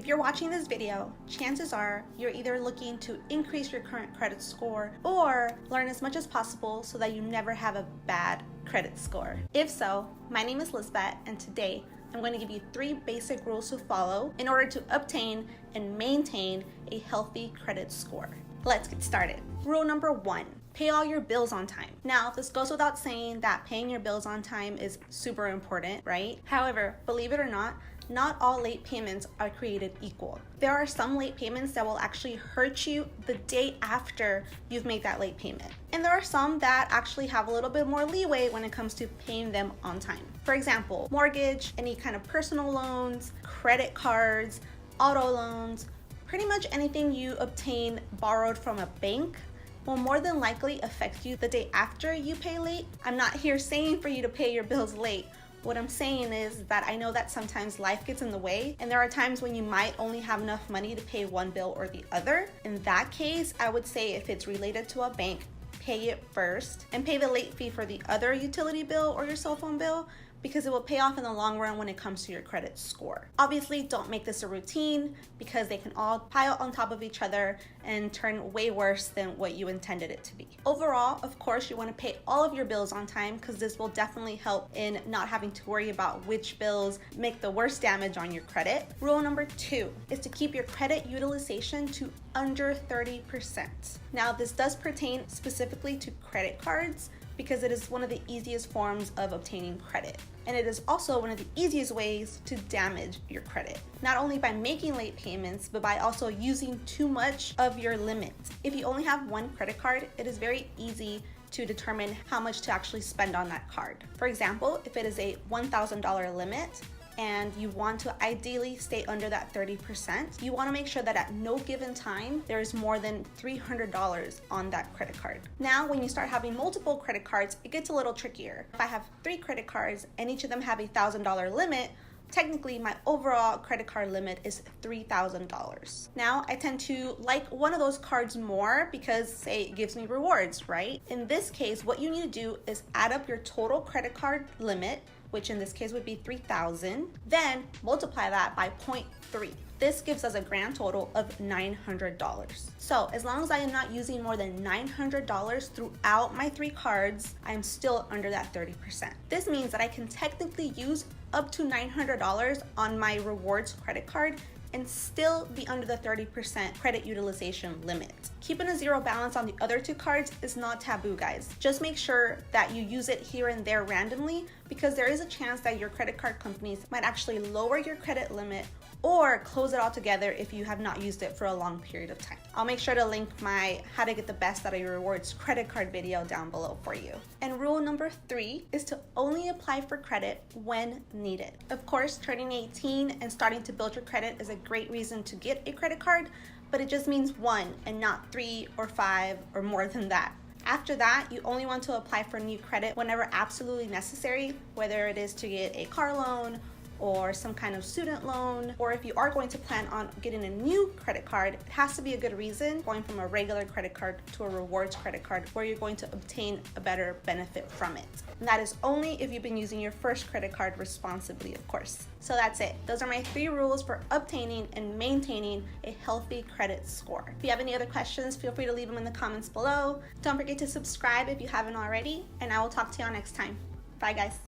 If you're watching this video, chances are you're either looking to increase your current credit score or learn as much as possible so that you never have a bad credit score. If so, my name is Lizbet, and today I'm going to give you 3 basic rules to follow in order to obtain and maintain a healthy credit score. Let's get started. Rule number 1. Pay all your bills on time. Now, this goes without saying that paying your bills on time is super important, right? However, believe it or not all late payments are created equal. There are some late payments that will actually hurt you the day after you've made that late payment. And there are some that actually have a little bit more leeway when it comes to paying them on time. For example, mortgage, any kind of personal loans, credit cards, auto loans, pretty much anything you obtain borrowed from a bank will more than likely affect you the day after you pay late. I'm not here saying for you to pay your bills late. What I'm saying is that I know that sometimes life gets in the way, and there are times when you might only have enough money to pay one bill or the other. In that case, I would say if it's related to a bank, pay it first and pay the late fee for the other utility bill or your cell phone bill, because it will pay off in the long run when it comes to your credit score. Obviously, don't make this a routine because they can all pile on top of each other and turn way worse than what you intended it to be. Overall, of course, you want to pay all of your bills on time because this will definitely help in not having to worry about which bills make the worst damage on your credit. Rule number 2 is to keep your credit utilization to under 30%. Now, this does pertain specifically to credit cards, because it is one of the easiest forms of obtaining credit. And it is also one of the easiest ways to damage your credit. Not only by making late payments, but by also using too much of your limit. If you only have one credit card, it is very easy to determine how much to actually spend on that card. For example, if it is a $1,000 limit, and you want to ideally stay under that 30%, you want to make sure that at no given time there is more than $300 on that credit card. Now, when you start having multiple credit cards, it gets a little trickier. If I have 3 credit cards and each of them have a $1,000 limit, technically my overall credit card limit is $3,000. Now, I tend to like one of those cards more because, say, it gives me rewards, right? In this case, what you need to do is add up your total credit card limit, which in this case would be $3,000, then multiply that by 0.3. This gives us a grand total of $900. So as long as I am not using more than $900 throughout my 3 cards, I'm still under that 30%. This means that I can technically use up to $900 on my rewards credit card and still be under the 30% credit utilization limit. Keeping a 0 balance on the other 2 cards is not taboo, guys. Just make sure that you use it here and there randomly, because there is a chance that your credit card companies might actually lower your credit limit or close it altogether if you have not used it for a long period of time. I'll make sure to link my how to get the best out of your rewards credit card video down below for you. And rule number 3 is to only apply for credit when needed. Of course, turning 18 and starting to build your credit is a great reason to get a credit card, but it just means 1 and not 3 or 5 or more than that. After that, you only want to apply for new credit whenever absolutely necessary, whether it is to get a car loan or some kind of student loan, or if you are going to plan on getting a new credit card, it has to be a good reason, going from a regular credit card to a rewards credit card where you're going to obtain a better benefit from it. And that is only if you've been using your first credit card responsibly, of course. So that's it. Those are my 3 rules for obtaining and maintaining a healthy credit score. If you have any other questions, feel free to leave them in the comments below. Don't forget to subscribe if you haven't already, and I will talk to y'all next time. Bye, guys.